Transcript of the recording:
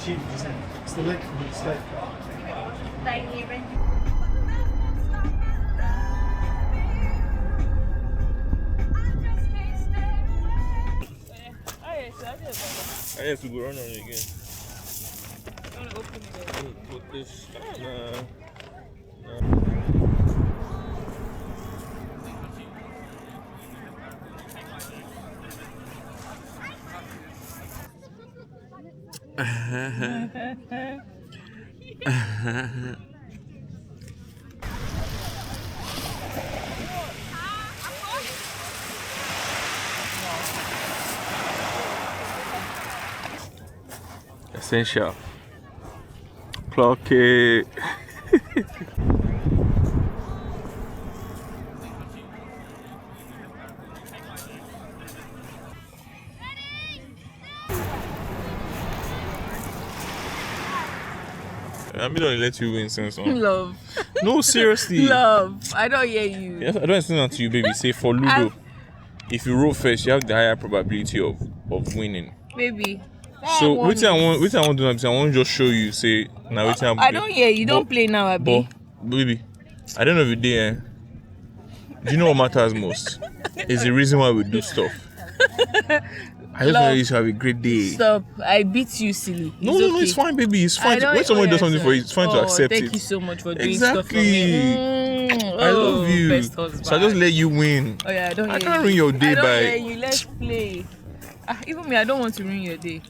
cheap. It's the leg. It's like. I have to go run on it again. I want to open it. Put this. Essential. Clock it. I'm gonna let you win since on. Love. No, seriously. Love. I don't hear you. Yes, I don't explain that to you, baby. Say for Ludo, if you roll first, you have the higher probability of winning. Maybe. So which I want to do now, I want to just show you. Say now which I don't hear you. Don't play now, Abi. Baby, I don't know if you day. Do you know what matters most? It's the reason why we do stuff. I just want you to have a great day. Stop. I beat you, silly. No, it's fine, baby. It's fine. When someone does something for you, it's fine to accept it. Thank you so much for doing stuff for me. I love you. Best husband. So I just let you win. Oh yeah, I can't ruin your day by. You. Let's play. Even me, I don't want to ruin your day.